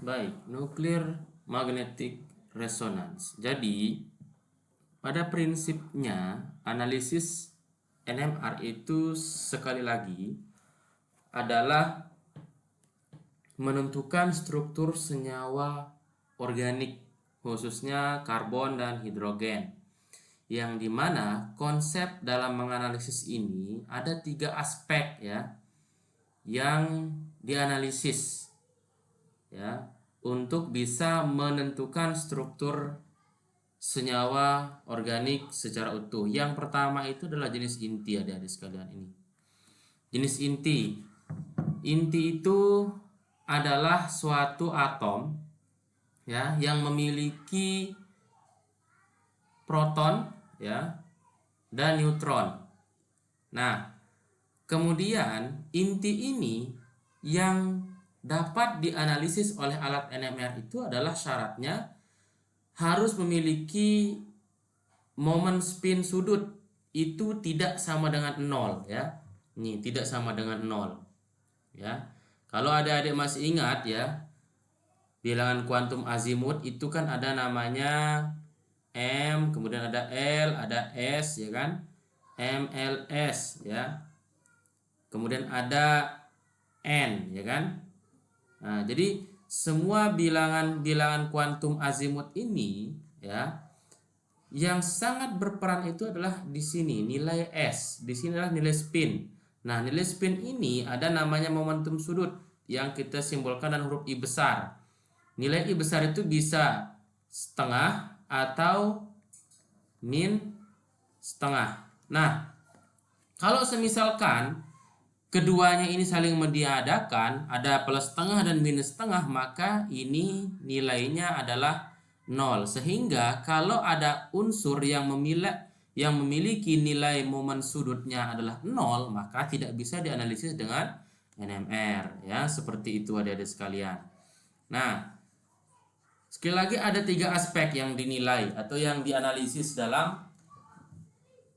Baik, nuklir magnetic resonance. Jadi, pada prinsipnya analisis NMR itu sekali lagi adalah menentukan struktur senyawa organik, khususnya karbon dan hidrogen. Yang dimana konsep dalam menganalisis ini ada 3 aspek ya yang dianalisis ya untuk bisa menentukan struktur senyawa organik secara utuh. Yang pertama itu adalah jenis inti, adik-adik sekalian ini. Jenis inti. Inti itu adalah suatu atom ya yang memiliki proton ya dan neutron. Nah, kemudian inti ini yang dapat dianalisis oleh alat NMR itu adalah syaratnya harus memiliki momen spin sudut itu tidak sama dengan 0 ya. Ini tidak sama dengan 0 ya. Kalau adik-adik masih ingat ya, bilangan kuantum azimut itu kan ada namanya M, kemudian ada L, ada S ya kan? MLS ya. Kemudian ada N ya kan? Nah, jadi semua bilangan-bilangan kuantum azimut ini ya yang sangat berperan itu adalah di sini nilai S, di sini adalah nilai spin. Nah, nilai spin ini ada namanya momentum sudut yang kita simbolkan dengan huruf I besar. Nilai I besar itu bisa setengah atau min setengah. Nah, kalau semisalkan keduanya ini saling meniadakan, ada plus setengah dan minus setengah, maka ini nilainya adalah 0. Sehingga kalau ada unsur yang memiliki nilai momen sudutnya adalah 0, maka tidak bisa dianalisis dengan NMR ya, seperti itu adik-adik sekalian. Nah, sekali lagi ada 3 aspek yang dinilai atau yang dianalisis dalam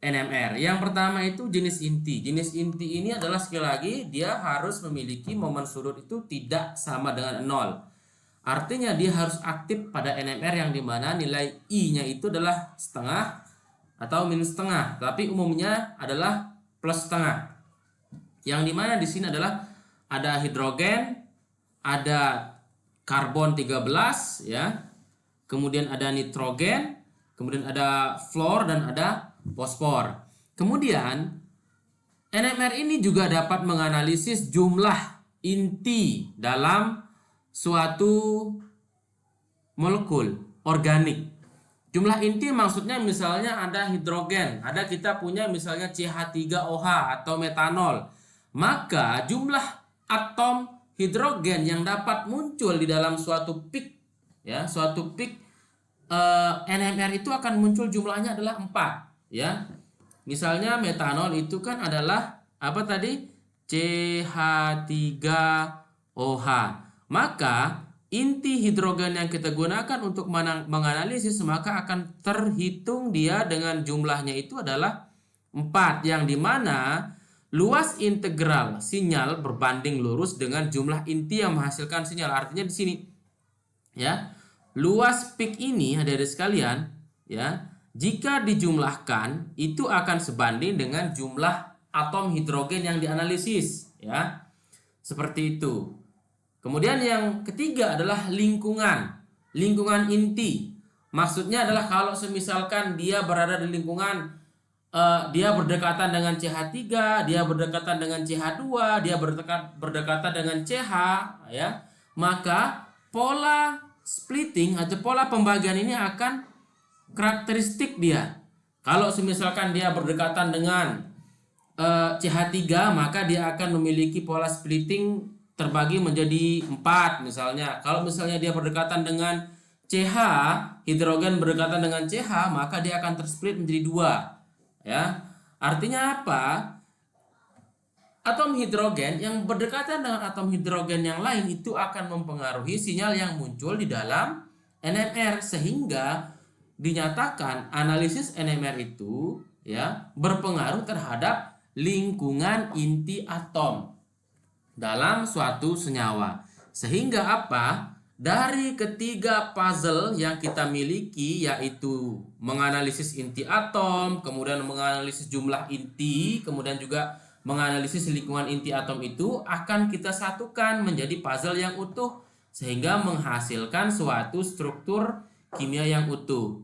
NMR. Yang pertama itu jenis inti. Jenis inti ini adalah sekali lagi dia harus memiliki momen sudut itu tidak sama dengan 0. Artinya dia harus aktif pada NMR yang dimana nilai I-nya itu adalah setengah atau minus setengah, tapi umumnya adalah plus setengah. Yang dimana di sini adalah ada hidrogen, ada karbon 13 ya. Kemudian ada nitrogen, kemudian ada fluor dan ada fosfor. Kemudian NMR ini juga dapat menganalisis jumlah inti dalam suatu molekul organik. Jumlah inti maksudnya misalnya ada hidrogen, ada kita punya misalnya CH3OH atau metanol. Maka jumlah atom hidrogen yang dapat muncul di dalam suatu peak ya, suatu peak NMR itu akan muncul jumlahnya adalah 4 ya. Misalnya metanol itu kan adalah apa tadi? CH3OH. Maka inti hidrogen yang kita gunakan untuk menganalisis maka akan terhitung dia dengan jumlahnya itu adalah 4, yang dimana luas integral sinyal berbanding lurus dengan jumlah inti yang menghasilkan sinyal. Artinya di sini ya, luas peak ini adik-adik sekalian ya, jika dijumlahkan itu akan sebanding dengan jumlah atom hidrogen yang dianalisis ya. Seperti itu. Kemudian yang ketiga adalah lingkungan. Lingkungan inti. Maksudnya adalah kalau semisalkan dia berada di lingkungan dia berdekatan dengan CH3, dia berdekatan dengan CH2, dia berdekatan dengan CH ya, maka pola splitting atau pola pembagian ini akan karakteristik dia. Kalau misalkan dia berdekatan dengan CH3, maka dia akan memiliki pola splitting terbagi menjadi 4 misalnya. Kalau misalnya dia berdekatan dengan CH, hidrogen berdekatan dengan CH, maka dia akan tersplit menjadi 2 ya. Artinya apa? Atom hidrogen yang berdekatan dengan atom hidrogen yang lain itu akan mempengaruhi sinyal yang muncul di dalam NMR, sehingga dinyatakan analisis NMR itu ya berpengaruh terhadap lingkungan inti atom dalam suatu senyawa. Sehingga apa? dari ketiga puzzle yang kita miliki, yaitu menganalisis inti atom, kemudian menganalisis jumlah inti, kemudian juga menganalisis lingkungan inti atom, itu akan kita satukan menjadi puzzle yang utuh sehingga menghasilkan suatu struktur kimia yang utuh.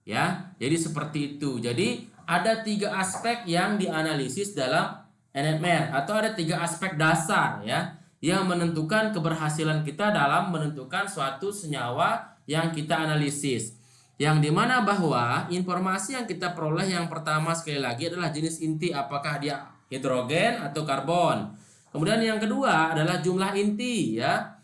Ya, jadi seperti itu. Jadi ada 3 aspek yang dianalisis dalam NMR, atau ada 3 aspek dasar ya yang menentukan keberhasilan kita dalam menentukan suatu senyawa yang kita analisis. Yang dimana bahwa informasi yang kita peroleh yang pertama sekali lagi adalah jenis inti, apakah dia hidrogen atau karbon. Kemudian yang kedua adalah jumlah inti ya.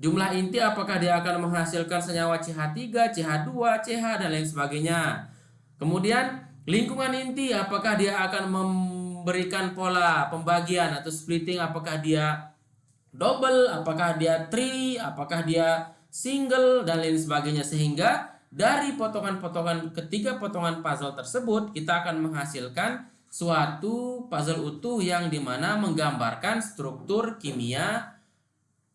Jumlah inti apakah dia akan menghasilkan senyawa CH3, CH2, CH dan lain sebagainya. Kemudian lingkungan inti apakah dia akan memberikan pola pembagian atau splitting, apakah dia double, apakah dia tri, apakah dia single dan lain sebagainya, sehingga dari potongan-potongan ketiga potongan puzzle tersebut kita akan menghasilkan suatu puzzle utuh yang dimana menggambarkan struktur kimia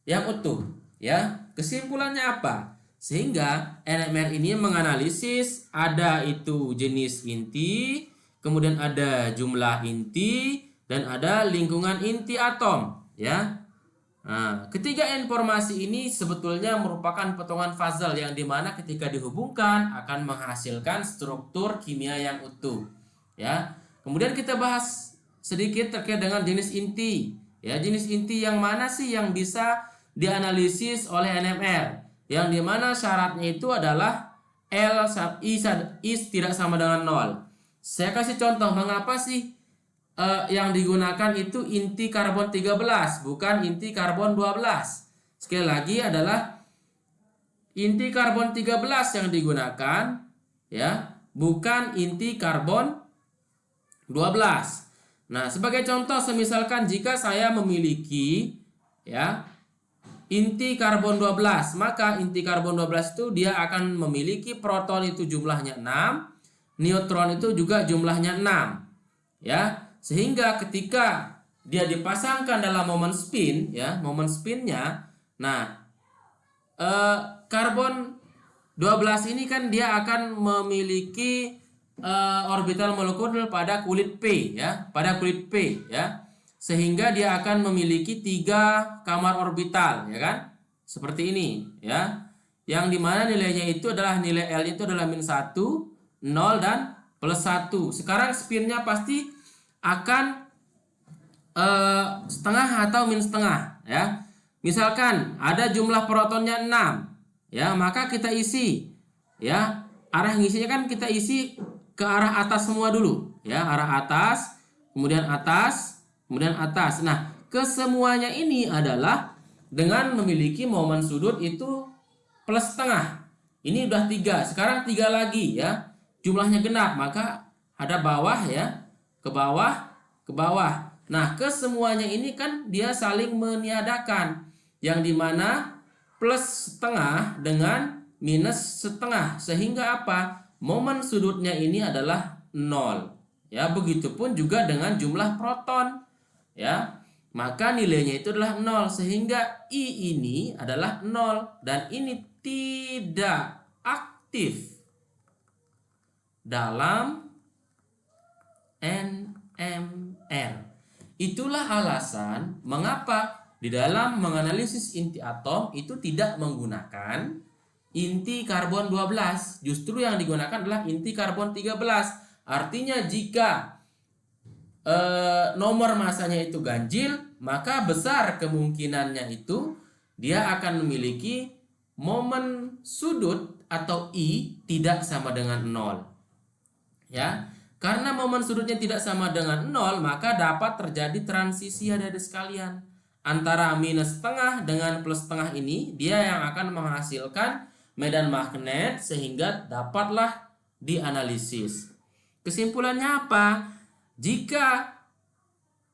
yang utuh ya. Kesimpulannya apa? Sehingga NMR ini menganalisis ada itu jenis inti, kemudian ada jumlah inti, dan ada lingkungan inti atom ya. Nah, ketiga informasi ini sebetulnya merupakan potongan puzzle yang dimana ketika dihubungkan akan menghasilkan struktur kimia yang utuh ya. Kemudian kita bahas sedikit terkait dengan jenis inti ya. Jenis inti yang mana sih yang bisa dianalisis oleh NMR, yang dimana syaratnya itu adalah I tidak sama dengan 0. Saya kasih contoh mengapa sih yang digunakan itu inti karbon 13 bukan inti karbon 12. Sekali lagi adalah inti karbon 13 yang digunakan ya, bukan inti karbon 12. Nah, sebagai contoh semisalkan jika saya memiliki ya inti karbon 12, maka inti karbon 12 itu dia akan memiliki proton itu jumlahnya 6, neutron itu juga jumlahnya 6 ya. Sehingga ketika dia dipasangkan dalam momen spin ya, momen spinnya, nah karbon 12 ini kan dia akan memiliki orbital molekul pada kulit P ya, pada kulit P ya. Sehingga dia akan memiliki 3 kamar orbital ya kan, seperti ini ya, yang dimana nilainya itu adalah nilai L itu adalah -1, 0 dan +1. Sekarang spinnya pasti akan setengah atau -setengah ya. Misalkan ada jumlah protonnya 6 ya, maka kita isi ya, arah ngisinya kan kita isi ke arah atas semua dulu ya, arah atas, kemudian atas, kemudian atas. Nah, kesemuanya ini adalah dengan memiliki momen sudut itu +setengah. Ini udah 3, sekarang 3 lagi ya, jumlahnya genap, maka ada bawah ya, ke bawah, ke bawah. Nah, kesemuanya ini kan dia saling meniadakan, yang dimana +setengah dengan -setengah, sehingga apa? Momen sudutnya ini adalah 0 ya. Begitupun juga dengan jumlah proton ya, maka nilainya itu adalah 0, sehingga I ini adalah 0 dan ini tidak aktif dalam NMR. Itulah alasan mengapa di dalam menganalisis inti atom itu tidak menggunakan inti karbon 12. Justru yang digunakan adalah inti karbon 13. Artinya jika nomor masanya itu ganjil, maka besar kemungkinannya itu dia akan memiliki momen sudut atau I tidak sama dengan 0 ya. Karena momen sudutnya tidak sama dengan 0, maka dapat terjadi transisi adik-adik sekalian. Antara -setengah dengan +setengah ini, dia yang akan menghasilkan medan magnet sehingga dapatlah dianalisis. Kesimpulannya apa? Jika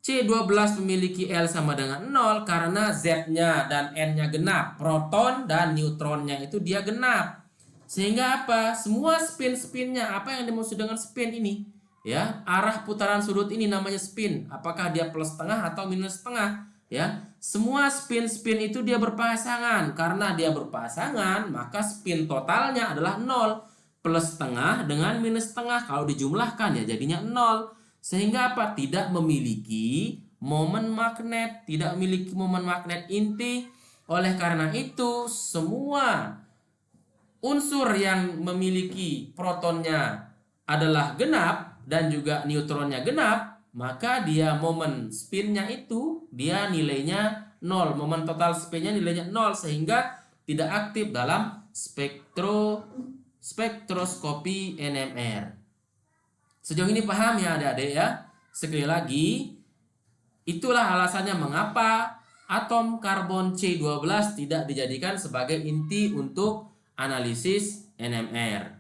C12 memiliki L sama dengan 0 karena Z-nya dan N-nya genap, proton dan neutronnya itu dia genap. Sehingga apa? Semua spin-spinnya, apa yang dimaksud dengan spin ini? Ya, arah putaran sudut ini namanya spin. Apakah dia +setengah atau -setengah? Ya, Semua spin-spin itu dia berpasangan. Karena dia berpasangan, maka spin totalnya adalah 0. Plus setengah dengan minus setengah. Kalau dijumlahkan ya jadinya 0. Sehingga apa? Tidak memiliki momen magnet. Tidak memiliki momen magnet inti. Oleh karena itu, semua unsur yang memiliki protonnya adalah genap dan juga neutronnya genap, maka dia momen spinnya itu dia nilainya 0. Momen total spinnya nilainya 0 sehingga tidak aktif dalam spektroskopi NMR. Sejauh ini paham ya adik-adik ya? Sekali lagi, itulah alasannya mengapa atom karbon C12 tidak dijadikan sebagai inti untuk analisis NMR.